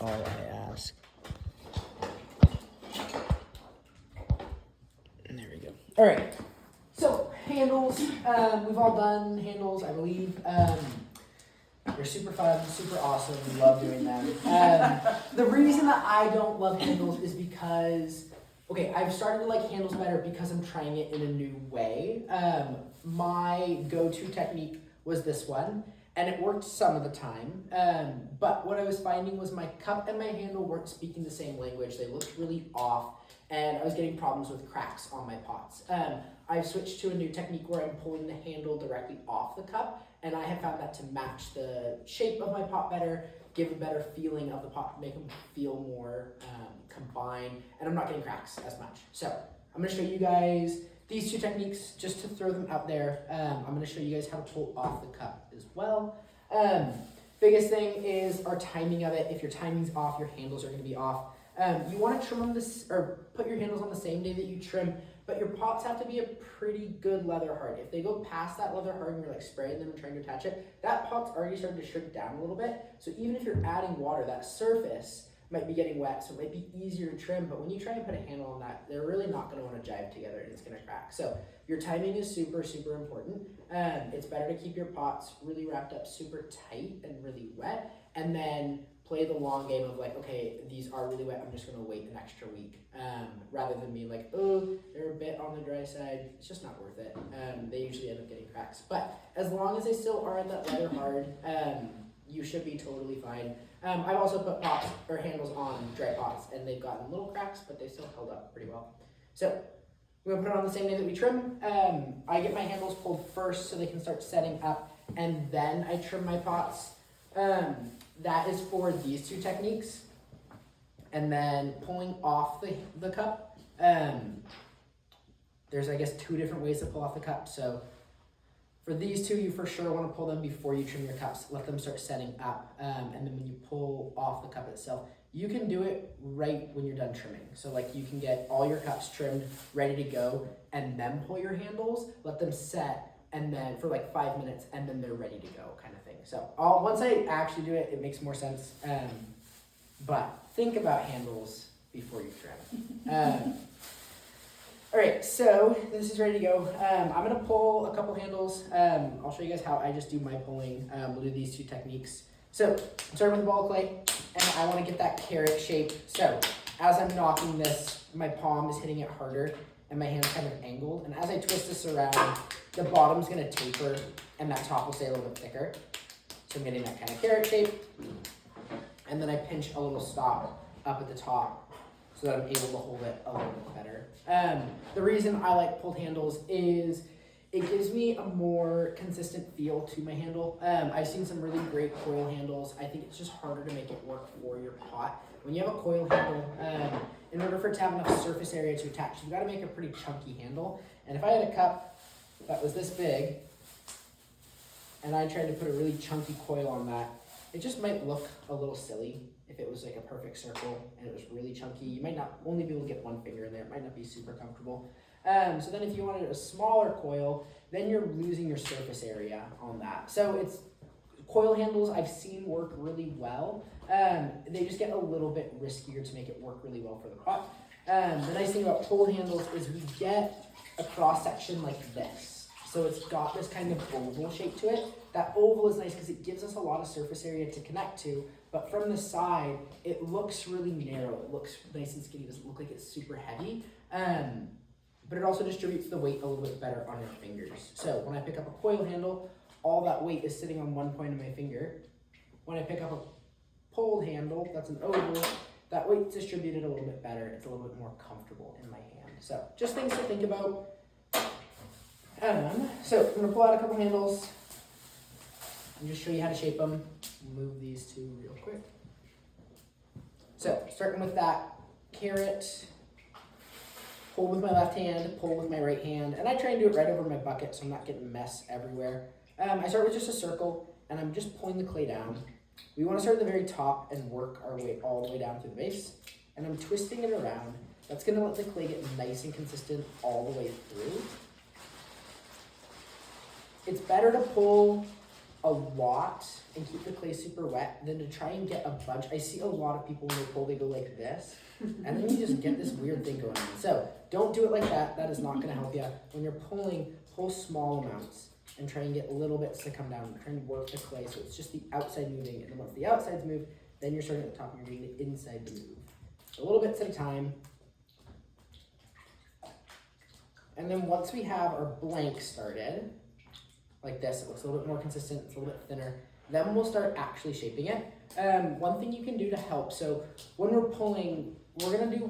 all I ask. And there we go. All right. So handles, we've all done handles, I believe. They're super fun, super awesome. We love doing them. The reason that I don't love handles is because, okay, I've started to like handles better because I'm trying it in a new way. My go-to technique was this one, and it worked some of the time. But what I was finding was my cup and my handle weren't speaking the same language. They looked really off, and I was getting problems with cracks on my pots. I've switched to a new technique where I'm pulling the handle directly off the cup, and I have found that to match the shape of my pot better, give a better feeling of the pot, make them feel more combined, and I'm not getting cracks as much. So I'm gonna show you guys these two techniques just to throw them out there. I'm gonna show you guys how to pull off the cup as well. Biggest thing is our timing of it. If your timing's off, your handles are gonna be off. You wanna trim them or put your handles on the same day that you trim, but your pots have to be a pretty good leather hard. If they go past that leather hard and you're like spraying them and trying to attach it, that pot's already starting to shrink down a little bit. So even if you're adding water, that surface might be getting wet, so it might be easier to trim, but when you try and put a handle on that, they're really not gonna wanna jive together and it's gonna crack. So your timing is super, super important. It's better to keep your pots really wrapped up super tight and really wet, and then play the long game of like, okay, these are really wet, I'm just gonna wait an extra week. Rather than being like, oh, they're a bit on the dry side, it's just not worth it. They usually end up getting cracks. But as long as they still are in that leather hard, you should be totally fine. I've also put pots or handles on dry pots and they've gotten little cracks, but they still held up pretty well. So we're gonna put it on the same day that we trim. I get my handles pulled first so they can start setting up, and then I trim my pots. That is for these two techniques. And then pulling off the cup, there's I guess two different ways to pull off the cup. So for these two, you for sure want to pull them before you trim your cups. Let them start setting up, and then when you pull off the cup itself, you can do it right when you're done trimming. So like you can get all your cups trimmed, ready to go, and then pull your handles, let them set, and then for like 5 minutes, and then they're ready to go, kind of thing. So once I actually do it, it makes more sense. But think about handles before you trim. All right, so this is ready to go. I'm gonna pull a couple handles. I'll show you guys how I just do my pulling. We'll do these two techniques. So I'm starting with a ball of clay, and I wanna get that carrot shape. So as I'm knocking this, my palm is hitting it harder, and my hand's kind of angled. And as I twist this around, the bottom's gonna taper, and that top will stay a little bit thicker. So I'm getting that kind of carrot shape. And then I pinch a little stop up at the top so that I'm able to hold it a little bit better. The reason I like pulled handles is it gives me a more consistent feel to my handle. I've seen some really great coil handles. I think it's just harder to make it work for your pot. When you have a coil handle, in order for it to have enough surface area to attach, you've got to make a pretty chunky handle. And if I had a cup that was this big, and I tried to put a really chunky coil on that, it just might look a little silly if it was like a perfect circle and it was really chunky. You might not only be able to get one finger in there. It might not be super comfortable. So then if you wanted a smaller coil, then you're losing your surface area on that. So it's coil handles I've seen work really well. They just get a little bit riskier to make it work really well for the pot. The nice thing about pulled handles is we get a cross section like this. So it's got this kind of oval shape to it. That oval is nice because it gives us a lot of surface area to connect to, but from the side, it looks really narrow. It looks nice and skinny. It doesn't look like it's super heavy. But it also distributes the weight a little bit better on your fingers. So when I pick up a coil handle, all that weight is sitting on one point of my finger. When I pick up a pulled handle, that's an oval, that weight's distributed a little bit better. It's a little bit more comfortable in my hand. So just things to think about. So I'm gonna pull out a couple handles and just show you how to shape them. Move these two real quick. So starting with that carrot, pull with my left hand, pull with my right hand, and I try and do it right over my bucket so I'm not getting mess everywhere. I start with just a circle and I'm just pulling the clay down. We want to start at the very top and work our way all the way down through the base. And I'm twisting it around. That's gonna let the clay get nice and consistent all the way through. It's better to pull a lot and keep the clay super wet than to try and get a bunch. I see a lot of people when they pull, they go like this, and then you just get this weird thing going on. So don't do it like that. That is not going to help you. When you're pulling, pull small amounts and try and get little bits to come down. Try and work the clay so it's just the outside moving, and then once the outside's moved, then you're starting at the top and you're getting the inside to move. So a little bits at a time. And then once we have our blank started, like this, it looks a little bit more consistent, it's a little bit thinner, then we'll start actually shaping it. One thing you can do to help, so when we're pulling, we're gonna do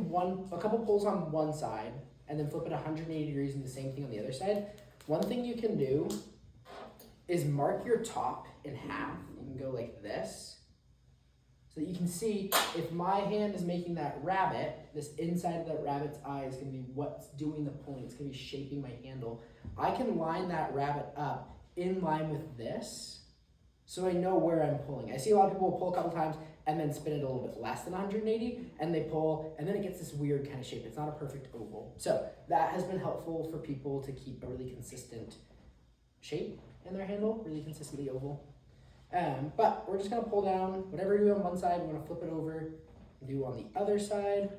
a couple pulls on one side and then flip it 180 degrees and the same thing on the other side. One thing you can do is mark your top in half. You can go like this, so that you can see if my hand is making that rabbit, this inside of that rabbit's eye is gonna be what's doing the pulling. It's gonna be shaping my handle. I can line that rabbit up in line with this, so I know where I'm pulling. I see a lot of people pull a couple times and then spin it a little bit less than 180, and they pull, and then it gets this weird kind of shape. It's not a perfect oval. So that has been helpful for people to keep a really consistent shape in their handle, really consistently oval. But we're just gonna pull down, whatever you do on one side, we're gonna flip it over and do on the other side.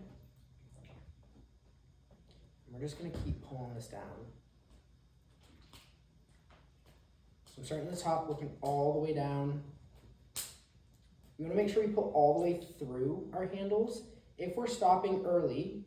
And we're just gonna keep pulling this down. So I'm starting at the top, working all the way down. We wanna make sure we pull all the way through our handles. If we're stopping early,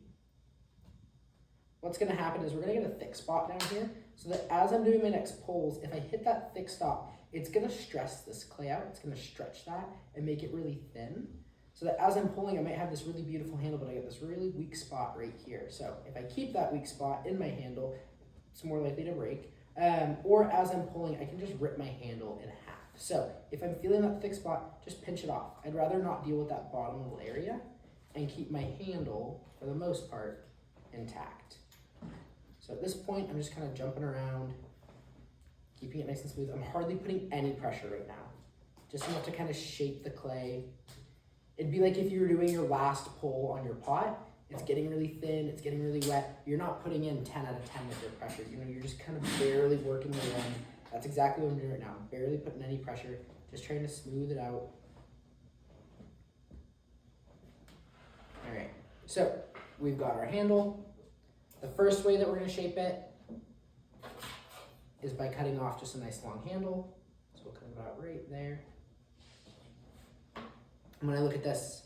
what's gonna happen is we're gonna get a thick spot down here, so that as I'm doing my next pulls, if I hit that thick stop, it's gonna stress this clay out, it's gonna stretch that and make it really thin. So that as I'm pulling, I might have this really beautiful handle, but I get this really weak spot right here. So if I keep that weak spot in my handle, it's more likely to break. Or as I'm pulling, I can just rip my handle in half. So if I'm feeling that thick spot, just pinch it off. I'd rather not deal with that bottom little area and keep my handle, for the most part, intact. So at this point, I'm just kind of jumping around, keeping it nice and smooth. I'm hardly putting any pressure right now, just enough to kind of shape the clay. It'd be like if you were doing your last pull on your pot, it's getting really thin, it's getting really wet. You're not putting in 10 out of 10 with your pressure. You know, you're just kind of barely working the one. That's exactly what I'm doing right now. I'm barely putting any pressure, just trying to smooth it out. All right, so we've got our handle. The first way that we're gonna shape it is by cutting off just a nice long handle. So we'll cut it about right there. And when I look at this,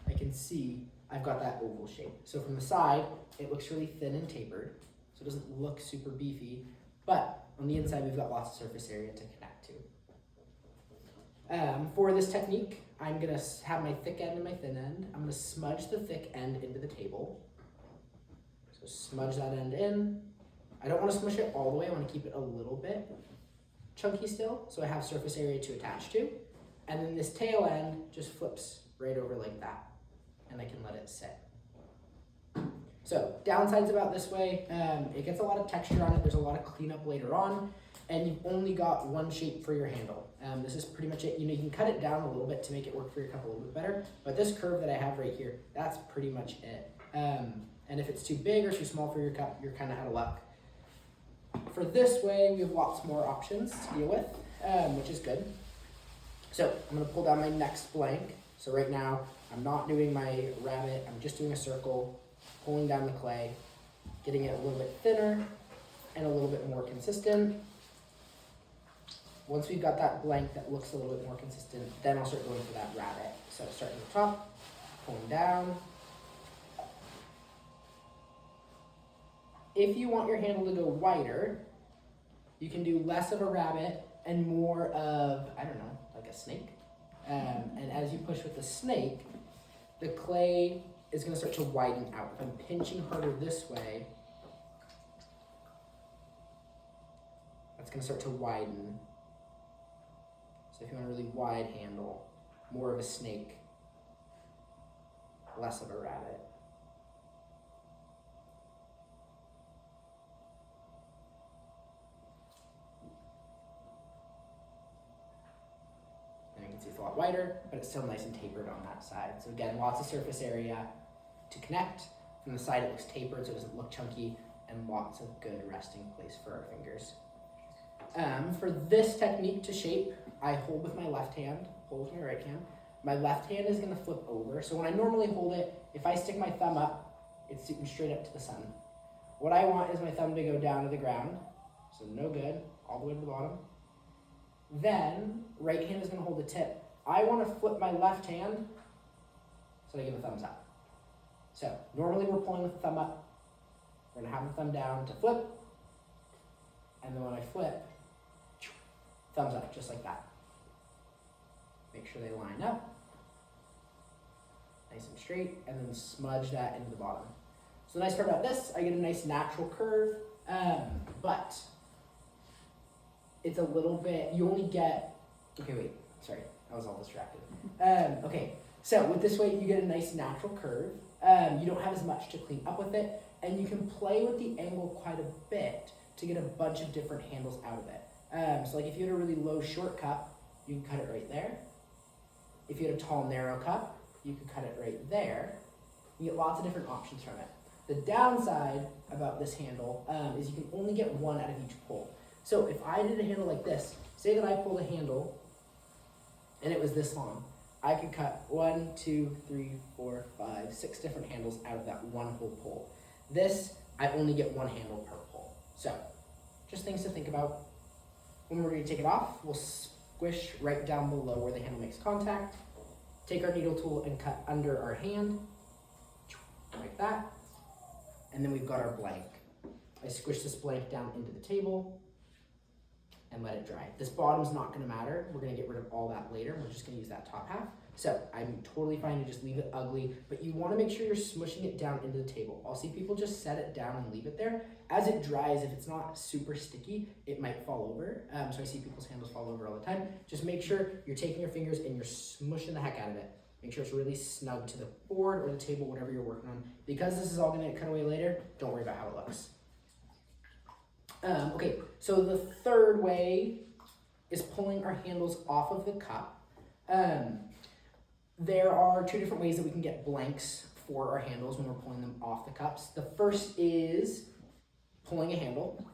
I can see I've got that oval shape. So from the side, it looks really thin and tapered, so it doesn't look super beefy, but on the inside, we've got lots of surface area to connect to. For this technique, I'm gonna have my thick end and my thin end. I'm gonna smudge the thick end into the table. So smudge that end in. I don't want to smush it all the way, I want to keep it a little bit chunky still, so I have surface area to attach to. And then this tail end just flips right over like that, and I can let it sit. So downsides about this way, it gets a lot of texture on it, there's a lot of cleanup later on, and you've only got one shape for your handle. This is pretty much it. You know, you can cut it down a little bit to make it work for your cup a little bit better, but this curve that I have right here, that's pretty much it. And if it's too big or too small for your cup, you're kind of out of luck. For this way, we have lots more options to deal with, which is good. So I'm gonna pull down my next blank. So right now, I'm not doing my rabbit, I'm just doing a circle, pulling down the clay, getting it a little bit thinner and a little bit more consistent. Once we've got that blank that looks a little bit more consistent, then I'll start going for that rabbit. So starting at the top, pulling down. If you want your handle to go wider, you can do less of a rabbit and more of, I don't know, like a snake. And as you push with the snake, the clay is gonna start to widen out. If I'm pinching harder this way, that's gonna start to widen. So if you want a really wide handle, more of a snake, less of a rabbit. And you can see it's a lot wider, but it's still nice and tapered on that side. So again, lots of surface area to connect. From the side, it looks tapered so it doesn't look chunky, and lots of good resting place for our fingers. For this technique to shape, I hold with my left hand, hold with my right hand. My left hand is gonna flip over. So when I normally hold it, if I stick my thumb up, it's shooting straight up to the sun. What I want is my thumb to go down to the ground. So no good, all the way to the bottom. Then, right hand is gonna hold the tip. I wanna flip my left hand, so I give a thumbs up. So normally we're pulling with the thumb up. We're gonna have the thumb down to flip. And then when I flip, thumbs up, just like that. Make sure they line up. Nice and straight, and then smudge that into the bottom. So the nice part about this, I get a nice natural curve, but it's a little bit, you only get, okay, wait, sorry, I was all distracted. Okay, so with this way, you get a nice natural curve. You don't have as much to clean up with it, and you can play with the angle quite a bit to get a bunch of different handles out of it. So like if you had a really low short cup, you can cut it right there. If you had a tall narrow cup, you could cut it right there. You get lots of different options from it. The downside about this handle is you can only get one out of each pull. So if I did a handle like this, say that I pulled a handle and it was this long, I could cut 1, 2, 3, 4, 5, 6 different handles out of that one whole pull. This, I only get one handle per pull. So just things to think about. When we're going to take it off, we'll squish right down below where the handle makes contact. Take our needle tool and cut under our hand, like that. And then we've got our blank. I squish this blank down into the table and let it dry. This bottom's not gonna matter. We're gonna get rid of all that later. We're just gonna use that top half. So I'm totally fine to just leave it ugly, but you wanna make sure you're smushing it down into the table. I'll see people just set it down and leave it there. As it dries, if it's not super sticky, it might fall over. So I see people's handles fall over all the time. Just make sure you're taking your fingers and you're smushing the heck out of it. Make sure it's really snug to the board or the table, whatever you're working on. Because this is all gonna get cut away later, don't worry about how it looks. Okay, so the third way is pulling our handles off of the cup. There are 2 different ways that we can get blanks for our handles when we're pulling them off the cups. The first is pulling a handle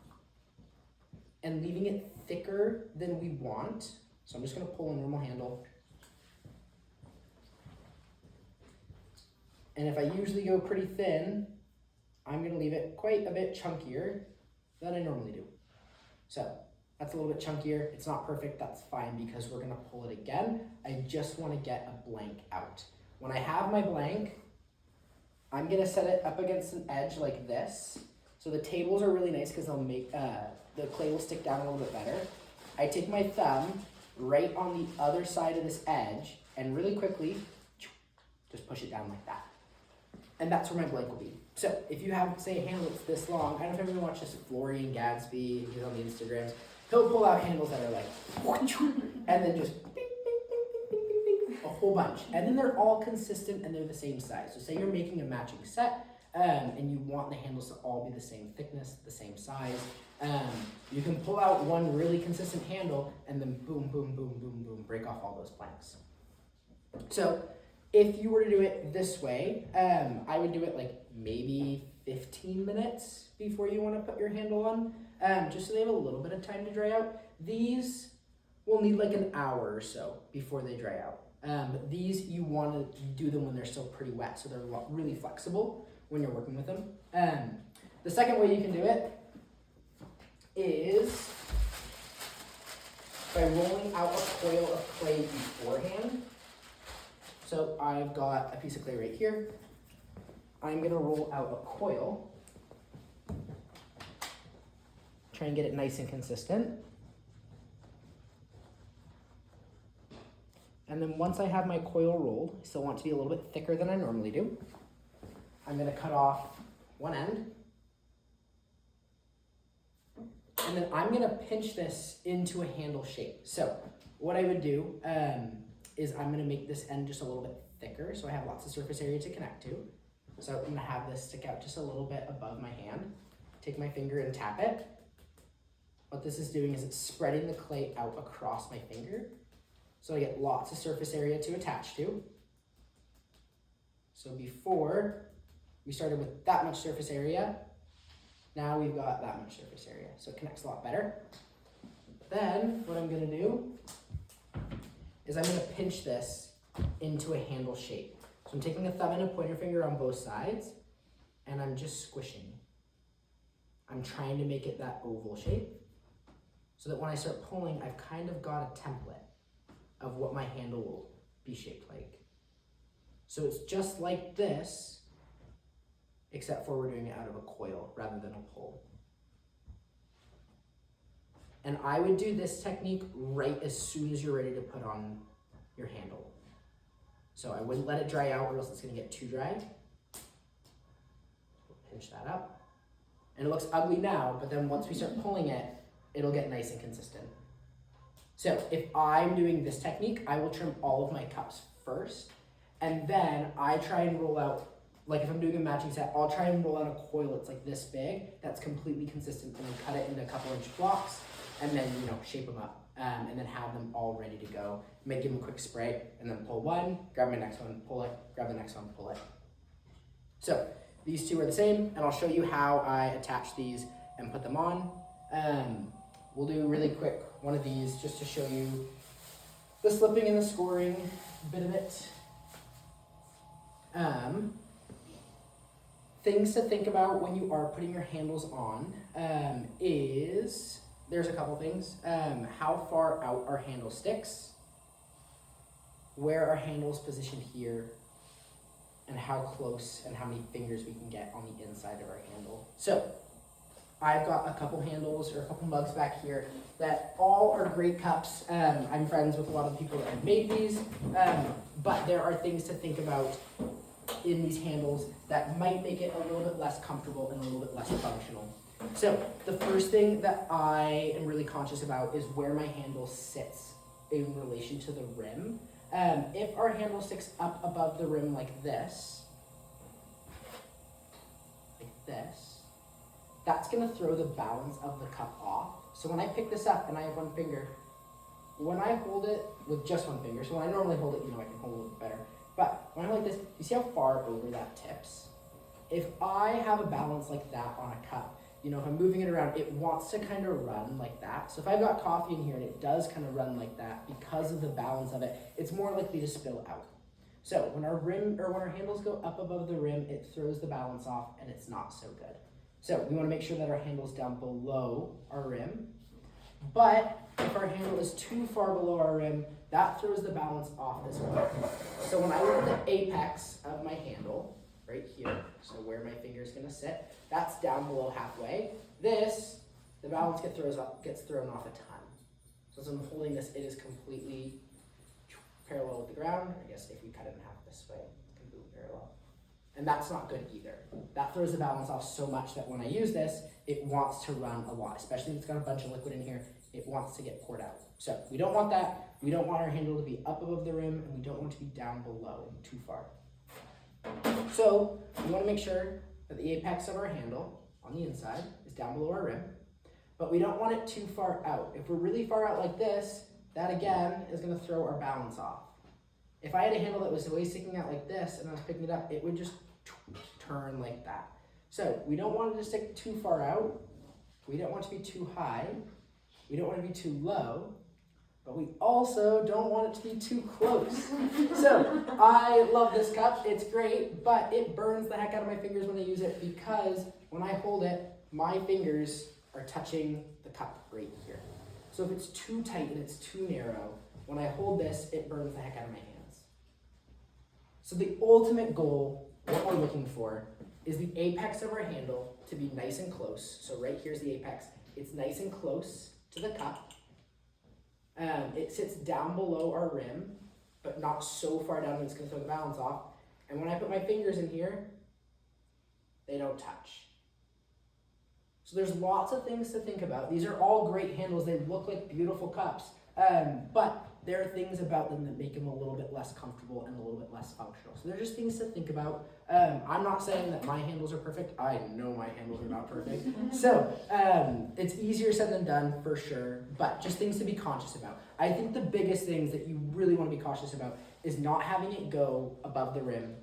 and leaving it thicker than we want. So I'm just gonna pull a normal handle. And if I usually go pretty thin, I'm gonna leave it quite a bit chunkier than I normally do. So that's a little bit chunkier. It's not perfect, that's fine because we're gonna pull it again. I just wanna get a blank out. When I have my blank, I'm gonna set it up against an edge like this. So the tables are really nice because they'll make, the clay will stick down a little bit better. I take my thumb right on the other side of this edge and really quickly, just push it down like that. And that's where my blank will be. So if you have, say, a handle that's this long, I don't know if everyone watches Florian Gadsby, he's on the Instagrams, he'll pull out handles that are like, and then just bing, bing, bing, bing, bing, bing, a whole bunch. And then they're all consistent and they're the same size. So say you're making a matching set, and you want the handles to all be the same thickness, the same size. You can pull out one really consistent handle and then boom, boom, boom, boom, boom, break off all those blanks. So if you were to do it this way, I would do it like maybe 15 minutes before you want to put your handle on, just so they have a little bit of time to dry out. These will need like an hour or so before they dry out. But these, you want to do them when they're still pretty wet, so they're really flexible when you're working with them. The second way you can do it is by rolling out a coil of clay beforehand. So I've got a piece of clay right here. I'm gonna roll out a coil. Try and get it nice and consistent. And then once I have my coil rolled, I still want it to be a little bit thicker than I normally do. I'm gonna cut off one end. And then I'm gonna pinch this into a handle shape. So what I would do is I'm gonna make this end just a little bit thicker so I have lots of surface area to connect to. So I'm gonna have this stick out just a little bit above my hand. Take my finger and tap it. What this is doing is it's spreading the clay out across my finger. So I get lots of surface area to attach to. So before, we started with that much surface area. Now we've got that much surface area. So it connects a lot better. Then what I'm gonna do is I'm gonna pinch this into a handle shape. So I'm taking a thumb and a pointer finger on both sides, and I'm just squishing. I'm trying to make it that oval shape, so that when I start pulling, I've kind of got a template of what my handle will be shaped like. So it's just like this, except for we're doing it out of a coil rather than a pull. And I would do this technique right as soon as you're ready to put on your handle. So I wouldn't let it dry out or else it's gonna get too dry. Pinch that up. And it looks ugly now, but then once we start pulling it, it'll get nice and consistent. So if I'm doing this technique, I will trim all of my cups first, and then I try and roll out, like if I'm doing a matching set, I'll try and roll out a coil that's like this big, that's completely consistent, and then cut it into a couple inch blocks, and then, you know, shape them up, and then have them all ready to go. Give them a quick spray, and then pull one, grab my next one, pull it, grab the next one, pull it. So these two are the same, and I'll show you how I attach these and put them on. We'll do really quick one of these just to show you the slipping and the scoring bit of it. Things to think about when you are putting your handles on is, there's a couple things. How far out our handle sticks, where our handle's positioned here, and how close and how many fingers we can get on the inside of our handle. So I've got a couple handles or a couple mugs back here that all are great cups. I'm friends with a lot of the people that have made these, but there are things to think about in these handles that might make it a little bit less comfortable and a little bit less functional. So the first thing that I am really conscious about is where my handle sits in relation to the rim. If our handle sticks up above the rim like this, that's gonna throw the balance of the cup off. So when I pick this up and I have one finger, when I hold it with just one finger, so when I normally hold it, you know, I can hold it a little bit better. But when I hold like this, you see how far over that tips? If I have a balance like that on a cup, you know, if I'm moving it around, it wants to kind of run like that. So if I've got coffee in here and it does kind of run like that because of the balance of it, it's more likely to spill out. So when our rim or when our handles go up above the rim, it throws the balance off and it's not so good. So we want to make sure that our handle's down below our rim. But if our handle is too far below our rim, that throws the balance off as well. So when I look at the apex of my handle, right here, so where my finger is going to sit, that's down below halfway. This, the balance gets thrown off a ton. So as I'm holding this, it is completely parallel with the ground. I guess if we cut it in half this way, it's completely parallel. And that's not good either. That throws the balance off so much that when I use this, it wants to run a lot, especially if it's got a bunch of liquid in here, it wants to get poured out. So we don't want that. We don't want our handle to be up above the rim, and we don't want it to be down below too far. So we want to make sure that the apex of our handle on the inside is down below our rim, but we don't want it too far out. If we're really far out like this, that again is going to throw our balance off. If I had a handle that was way sticking out like this and I was picking it up, it would just turn like that. So we don't want it to stick too far out. We don't want it to be too high. We don't want it to be too low. But we also don't want it to be too close. So I love this cup. It's great, but it burns the heck out of my fingers when I use it because when I hold it, my fingers are touching the cup right here. So if it's too tight and it's too narrow, when I hold this, it burns the heck out of my hands. So the ultimate goal, what we're looking for, is the apex of our handle to be nice and close. So right here's the apex. It's nice and close to the cup. It sits down below our rim, but not so far down that it's going to throw the balance off. And when I put my fingers in here, they don't touch. So there's lots of things to think about. These are all great handles. They look like beautiful cups, but there are things about them that make them a little bit less comfortable and a little bit less functional. So they're just things to think about. I'm not saying that my handles are perfect. I know my handles are not perfect. So it's easier said than done for sure, but just things to be conscious about. I think the biggest things that you really want to be cautious about is not having it go above the rim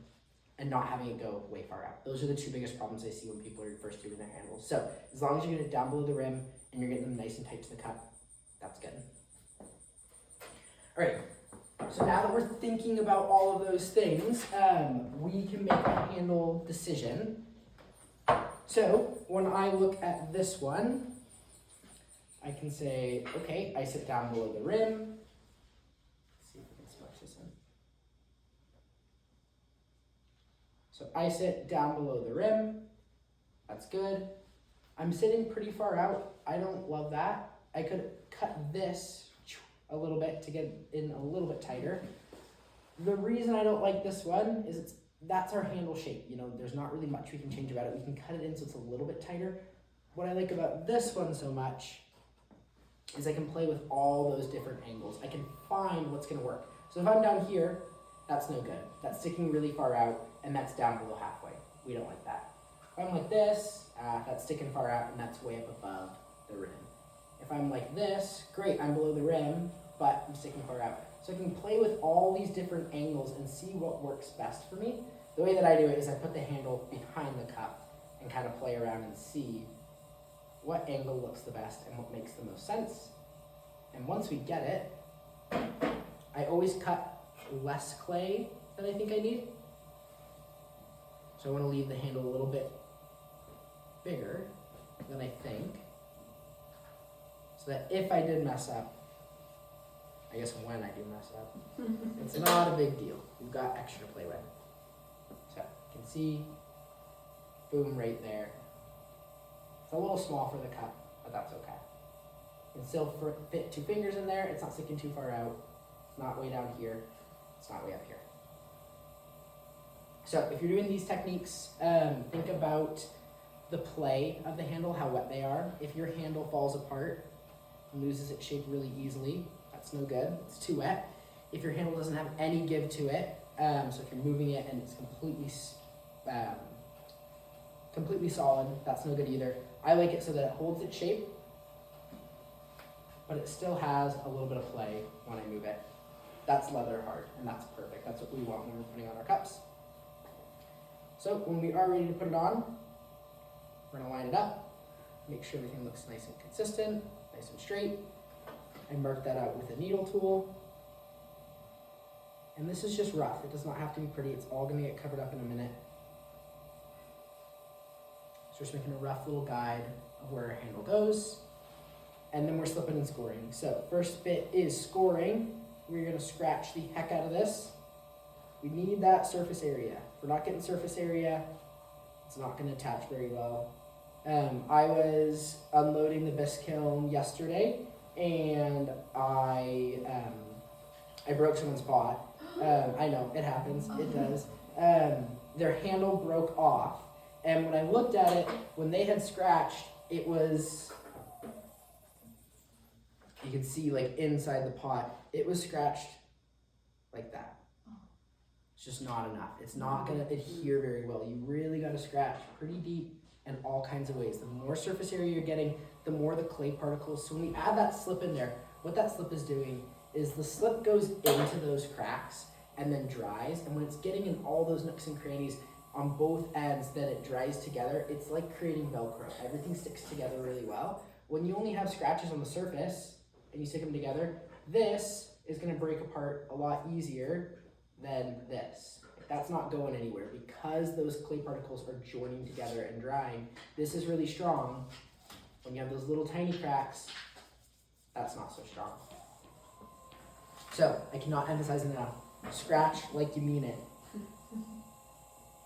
and not having it go way far out. Those are the two biggest problems I see when people are first doing their handles. So as long as you get it down below the rim and you're getting them nice and tight to the cup, That's good. All right, so now that we're thinking about all of those things, we can make a handle decision. So when I look at this one, I can say, okay, I sit down below the rim. Let's see if we can smudge this in. So I sit down below the rim. That's good. I'm sitting pretty far out. I don't love that. I could cut this a little bit to get in a little bit tighter. The reason I don't like this one is that's our handle shape. You know, there's not really much we can change about it. We can cut it in so it's a little bit tighter. What I like about this one so much is I can play with all those different angles. I can find what's gonna work. So if I'm down here, that's no good. That's sticking really far out, and that's down below halfway. We don't like that. If I'm like this, that's sticking far out, and that's way up above the rim. If I'm like this, great, I'm below the rim, but I'm sticking far out. So I can play with all these different angles and see what works best for me. The way that I do it is I put the handle behind the cup and kind of play around and see what angle looks the best and what makes the most sense. And once we get it, I always cut less clay than I think I need. So I want to leave the handle a little bit bigger than I think, so that if I did mess up, I guess when I do mess up, it's not a big deal. We've got extra to play with. So you can see, boom, right there. It's a little small for the cup, but that's okay. You can still fit 2 fingers in there. It's not sticking too far out. It's not way down here. It's not way up here. So if you're doing these techniques, think about the play of the handle, how wet they are. If your handle falls apart and loses its shape really easily, that's no good. It's too wet. If your handle doesn't have any give to it, so if you're moving it and it's completely solid, that's no good either. I like it so that it holds its shape, but it still has a little bit of play when I move it. That's leather hard, and that's perfect. That's what we want when we're putting on our cups. So when we are ready to put it on, we're gonna line it up, make sure everything looks nice and consistent, nice and straight. I mark that out with a needle tool. And this is just rough. It does not have to be pretty. It's all gonna get covered up in a minute. So just making a rough little guide of where our handle goes. And then we're slipping and scoring. So first bit is scoring. We're gonna scratch the heck out of this. We need that surface area. If we're not getting surface area, it's not gonna attach very well. I was unloading the bisque kiln yesterday, and I broke someone's pot. I know, it happens, it does. Their handle broke off, and when I looked at it, when they had scratched, it was, you can see like inside the pot, it was scratched like that. It's just not enough. It's not gonna adhere very well. You really gotta scratch pretty deep in all kinds of ways. The more surface area you're getting, the more the clay particles. So when we add that slip in there, what that slip is doing is the slip goes into those cracks and then dries. And when it's getting in all those nooks and crannies on both ends, then it dries together. It's like creating Velcro. Everything sticks together really well. When you only have scratches on the surface and you stick them together, this is gonna break apart a lot easier than this. That's not going anywhere because those clay particles are joining together and drying. This is really strong. When you have those little tiny cracks, that's not so strong. So I cannot emphasize enough, scratch like you mean it.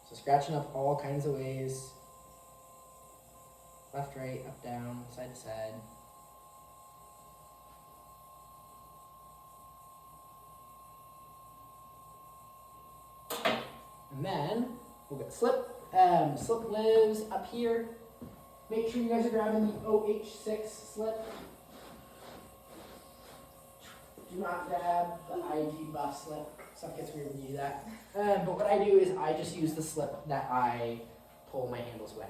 So scratching up all kinds of ways. Left, right, up, down, side to side. And then we'll get slip. Slip lives up here. Make sure you guys are grabbing the OH6 slip. Do not grab the IG buff slip. Stuff gets weird when you do that. But what I do is I just use the slip that I pull my handles with.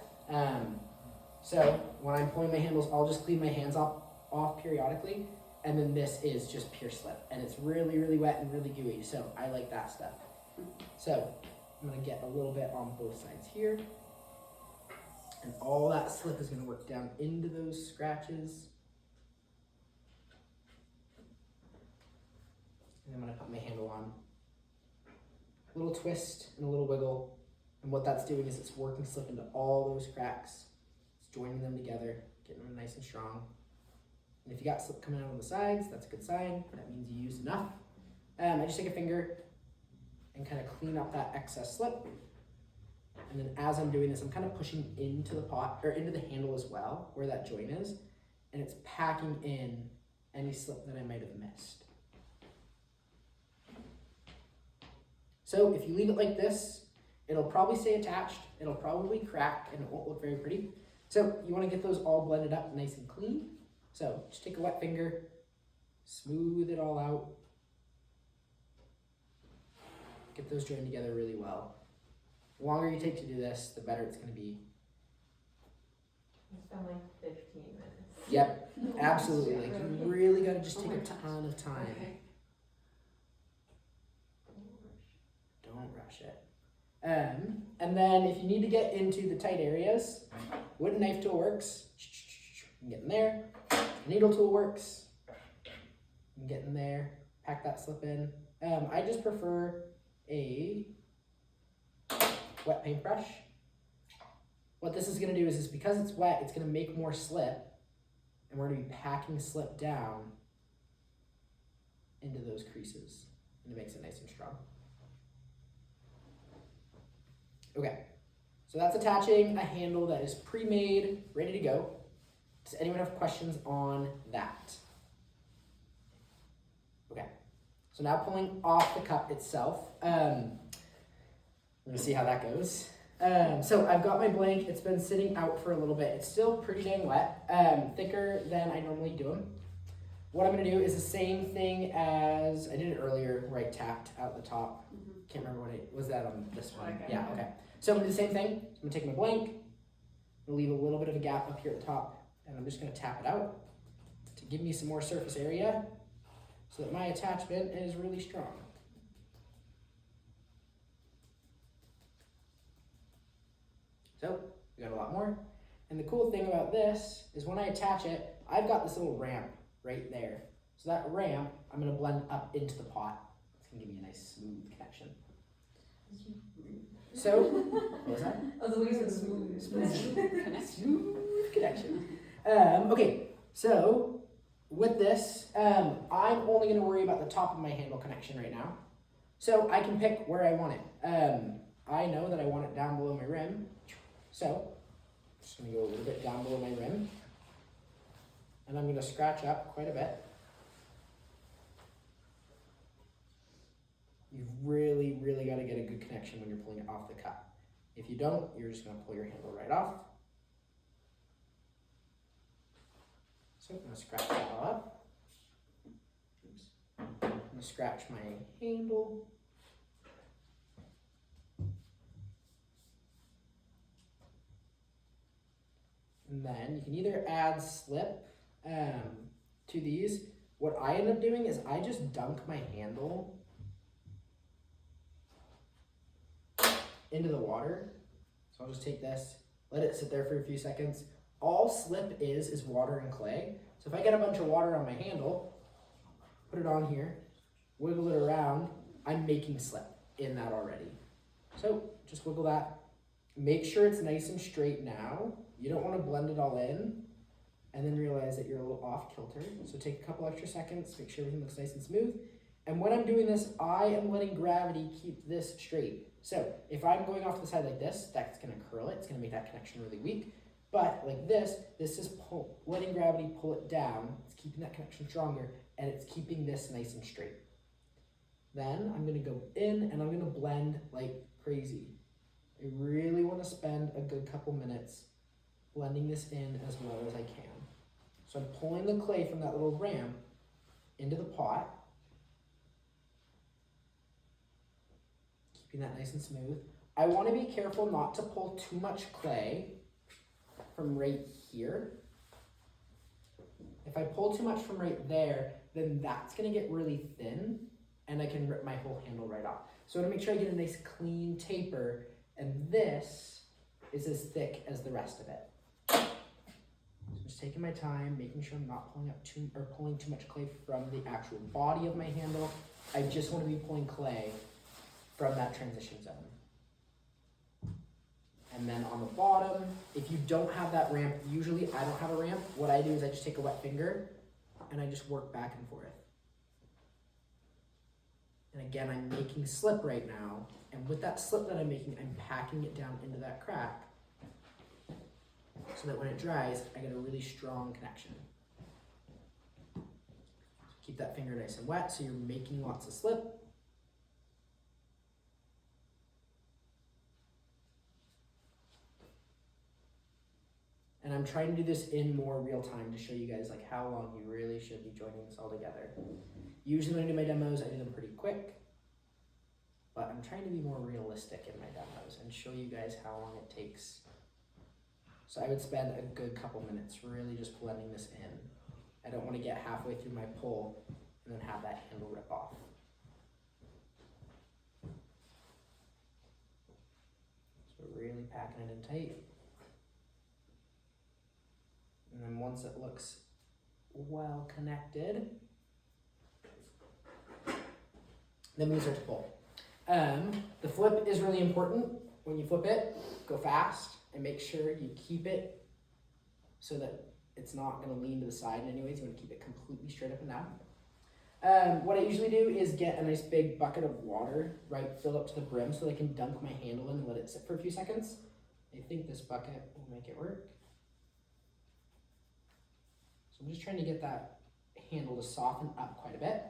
So when I'm pulling my handles, I'll just clean my hands off periodically. And then this is just pure slip. And it's really, really wet and really gooey. So I like that stuff. So I'm gonna get a little bit on both sides here. And all that slip is gonna work down into those scratches. And I'm gonna put my handle on. A little twist and a little wiggle. And what that's doing is it's working slip into all those cracks. It's joining them together, getting them nice and strong. And if you got slip coming out on the sides, that's a good sign. That means you used enough. I just take a finger and kind of clean up that excess slip. And then as I'm doing this, I'm kind of pushing into the pot, or into the handle as well, where that joint is. And it's packing in any slip that I might have missed. So if you leave it like this, it'll probably stay attached, it'll probably crack, and it won't look very pretty. So you want to get those all blended up nice and clean. So just take a wet finger, smooth it all out. Get those joined together really well. The longer you take to do this, the better it's going to be. It's been like 15 minutes. Yep, absolutely. Like you really got to just take a ton of time. Okay. Don't rush it. And then if you need to get into the tight areas, wooden knife tool works. You can get in there. Needle tool works. You can get in there. Pack that slip in. I just prefer a wet paintbrush. What this is going to do is because it's wet, it's going to make more slip, and we're going to be packing slip down into those creases, and it makes it nice and strong. Okay, so that's attaching a handle that is pre-made, ready to go. Does anyone have questions on that? Okay, so now pulling off the cup itself. Let me see how that goes. So I've got my blank. It's been sitting out for a little bit. It's still pretty dang wet, thicker than I normally do them. What I'm gonna do is the same thing as I did it earlier, where I tapped out the top. Can't remember what was that on this one. Okay. Yeah, okay. So I'm gonna do the same thing. I'm gonna take my blank, I'm gonna leave a little bit of a gap up here at the top, and I'm just gonna tap it out to give me some more surface area so that my attachment is really strong. So we got a lot more. And the cool thing about this is when I attach it, I've got this little ramp right there. So that ramp, I'm gonna blend up into the pot. It's gonna give me a nice smooth connection. So, what was that? I was looking for smooth. Smooth connection. Okay, so with this, I'm only gonna worry about the top of my handle connection right now. So I can pick where I want it. I know that I want it down below my rim. So, I'm just gonna go a little bit down below my rim. And I'm gonna scratch up quite a bit. You've really, really gotta get a good connection when you're pulling it off the cup. If you don't, you're just gonna pull your handle right off. So I'm gonna scratch that all up. Oops. I'm gonna scratch my handle. And then you can either add slip to these. What I end up doing is I just dunk my handle into the water. So I'll just take this, let it sit there for a few seconds. All slip is water and clay. So if I get a bunch of water on my handle, put it on here, wiggle it around, I'm making slip in that already. So just wiggle that. Make sure it's nice and straight now. You don't want to blend it all in and then realize that you're a little off kilter. So take a couple extra seconds, make sure everything looks nice and smooth. And when I'm doing this, I am letting gravity keep this straight. So if I'm going off to the side like this, that's going to curl it. It's going to make that connection really weak. But like this is letting gravity pull it down. It's keeping that connection stronger, and it's keeping this nice and straight. Then I'm going to go in and I'm going to blend like crazy. I really want to spend a good couple minutes blending this in as well as I can. So I'm pulling the clay from that little ramp into the pot, keeping that nice and smooth. I want to be careful not to pull too much clay from right here. If I pull too much from right there, then that's going to get really thin and I can rip my whole handle right off. So I want to make sure I get a nice clean taper, and this is as thick as the rest of it. So just taking my time, making sure I'm not pulling too much clay from the actual body of my handle. I just want to be pulling clay from that transition zone. And then on the bottom, if you don't have that ramp, usually I don't have a ramp, what I do is I just take a wet finger and I just work back and forth. And again, I'm making slip right now, and with that slip that I'm making, I'm packing it down into that crack so that when it dries, I get a really strong connection. Keep that finger nice and wet so you're making lots of slip. And I'm trying to do this in more real time to show you guys like how long you really should be joining this all together. Usually when I do my demos, I do them pretty quick, but I'm trying to be more realistic in my demos and show you guys how long it takes. So I would spend a good couple minutes really just blending this in. I don't want to get halfway through my pull and then have that handle rip off. So really packing it in tight. And then once it looks well connected, then we start to pull. The flip is really important. When you flip it, go fast and make sure you keep it so that it's not going to lean to the side in any ways. You want to keep it completely straight up and down. What I usually do is get a nice big bucket of water, right, filled up to the brim so that I can dunk my handle in and let it sit for a few seconds. I think this bucket will make it work. So I'm just trying to get that handle to soften up quite a bit.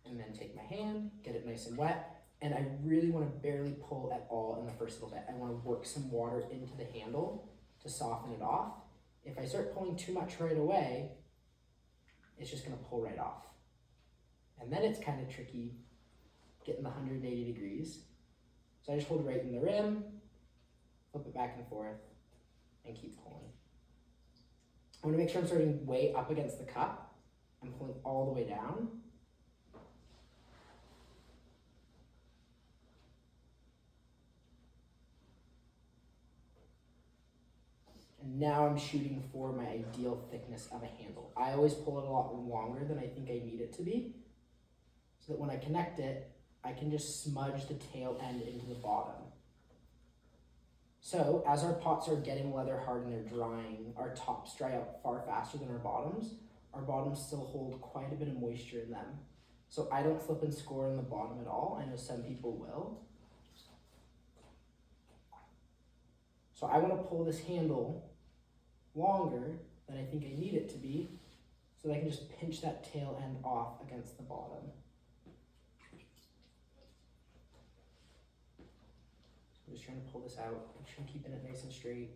And then take my hand, get it nice and wet, and I really want to barely pull at all in the first little bit. I want to work some water into the handle to soften it off. If I start pulling too much right away, it's just going to pull right off. And then it's kind of tricky getting the 180 degrees. So I just hold right in the rim, flip it back and forth, and keep pulling. I want to make sure I'm starting way up against the cup. I'm pulling all the way down. And now I'm shooting for my ideal thickness of a handle. I always pull it a lot longer than I think I need it to be, so that when I connect it, I can just smudge the tail end into the bottom. So as our pots are getting leather hard and they're drying, our tops dry out far faster than our bottoms. Our bottoms still hold quite a bit of moisture in them. So I don't flip and score in the bottom at all. I know some people will. So I want to pull this handle longer than I think I need it to be, so that I can just pinch that tail end off against the bottom. So I'm just trying to pull this out, make sure I'm keeping it nice and straight.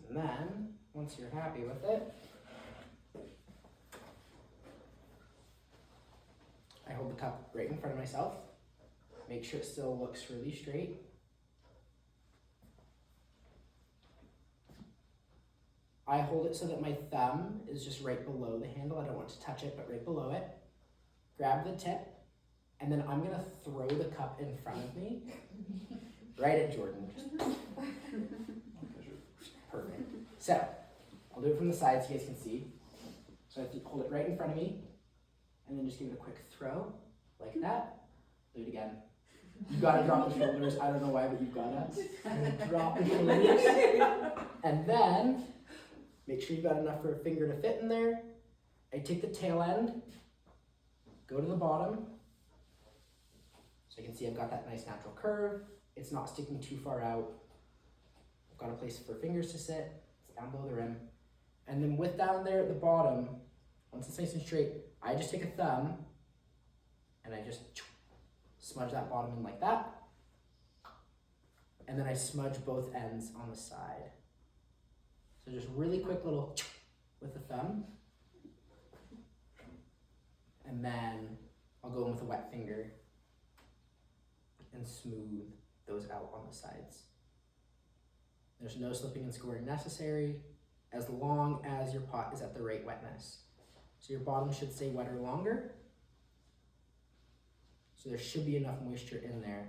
And then, once you're happy with it, I hold the cup right in front of myself. Make sure it still looks really straight. I hold it so that my thumb is just right below the handle. I don't want to touch it, but right below it. Grab the tip, and then I'm gonna throw the cup in front of me, right at Jordan. Perfect. So, I'll do it from the side so you guys can see. So I hold it right in front of me, and then just give it a quick throw, like that. Do it again. You gotta drop the shoulders. I don't know why, but you gotta. Drop the shoulders. And then, make sure you've got enough for a finger to fit in there. I take the tail end, go to the bottom. So you can see I've got that nice natural curve. It's not sticking too far out. I've got a place for fingers to sit. It's down below the rim. And then with down there at the bottom, once it's nice and straight, I just take a thumb and I just smudge that bottom in like that. And then I smudge both ends on the side. So just really quick little with the thumb. And then I'll go in with a wet finger and smooth those out on the sides. There's no slipping and scoring necessary. as long as your pot is at the right wetness. So your bottom should stay wetter longer. So there should be enough moisture in there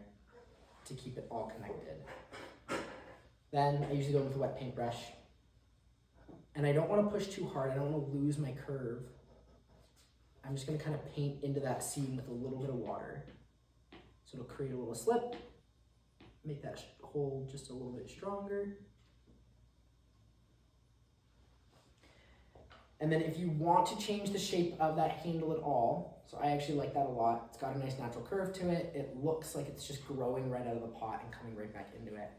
to keep it all connected. Then I usually go with a wet paintbrush. And I don't want to push too hard, I don't want to lose my curve. I'm just going to kind of paint into that seam with a little bit of water. So it'll create a little slip, make that hold just a little bit stronger. And then if you want to change the shape of that handle at all, so I actually like that a lot. It's got a nice natural curve to it. It looks like it's just growing right out of the pot and coming right back into it.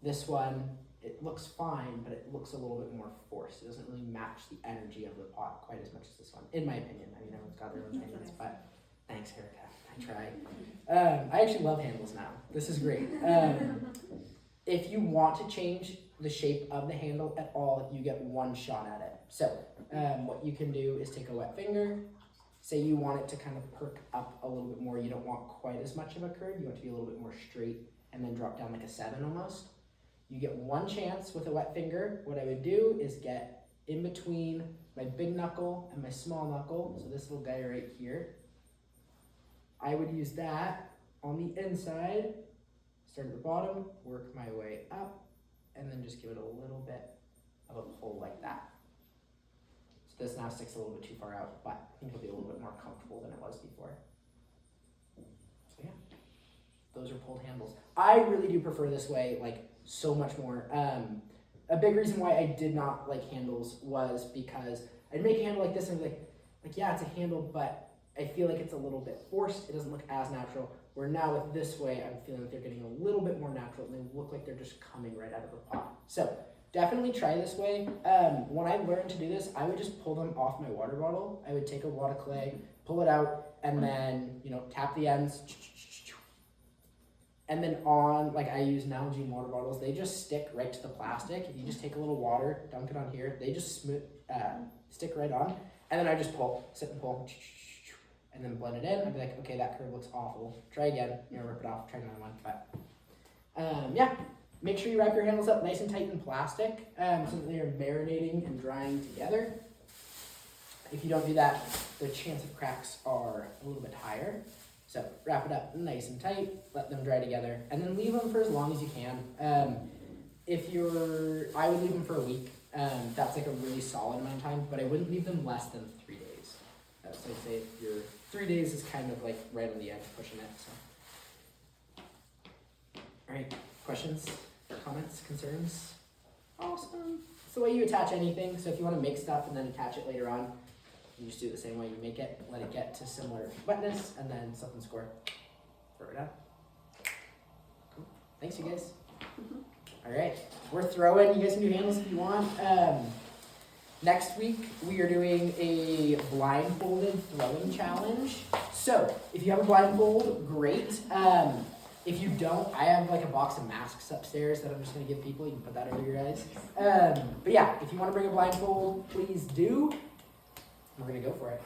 This one, it looks fine, but it looks a little bit more forced. It doesn't really match the energy of the pot quite as much as this one, in my opinion. I mean, everyone's got their own opinions, but thanks, Erica. I try. I actually love handles now. This is great. If you want to change the shape of the handle at all, you get one shot at it. So what you can do is take a wet finger. Say you want it to kind of perk up a little bit more. You don't want quite as much of a curve. You want it to be a little bit more straight and then drop down like a 7 almost. You get one chance with a wet finger. What I would do is get in between my big knuckle and my small knuckle. So this little guy right here. I would use that on the inside, start at the bottom, work my way up, and then just give it a little bit of a pull like that. So this now sticks a little bit too far out, but I think it'll be a little bit more comfortable than it was before. So yeah, those are pulled handles. I really do prefer this way, like so much more. A big reason why I did not like handles was because I'd make a handle like this and be like yeah, it's a handle, but I feel like it's a little bit forced. It doesn't look as natural. Where now with this way, I'm feeling like they're getting a little bit more natural and they look like they're just coming right out of the pot. So definitely try this way. When I learned to do this, I would just pull them off my water bottle. I would take a wad of clay, pull it out, and then, tap the ends. And then on, like I use Nalgene water bottles, they just stick right to the plastic. If you just take a little water, dunk it on here, they just stick right on. And then I just pull, sit and pull, and then blend it in. I'd be like, okay, that curve looks awful. Try again, rip it off, try another one. But yeah, make sure you wrap your handles up nice and tight in plastic so that they are marinating and drying together. If you don't do that, the chance of cracks are a little bit higher. So wrap it up nice and tight, let them dry together, and then leave them for as long as you can. I would leave them for a week. That's like a really solid amount of time, but I wouldn't leave them less than 3 days. So I'd say if your 3 days is kind of like right on the edge, pushing it. So, all right, questions, comments, concerns? Awesome. It's the way you attach anything. So if you want to make stuff and then attach it later on, you just do it the same way you make it. Let it get to similar wetness, and then something score. Throw it out. Cool. Thanks, you guys. All right, we're throwing. You guys can do handles if you want. Next week, we are doing a blindfolded throwing challenge. So, if you have a blindfold, great. If you don't, I have like a box of masks upstairs that I'm just going to give people. You can put that over your eyes. But yeah, if you want to bring a blindfold, please do. We're going to go for it.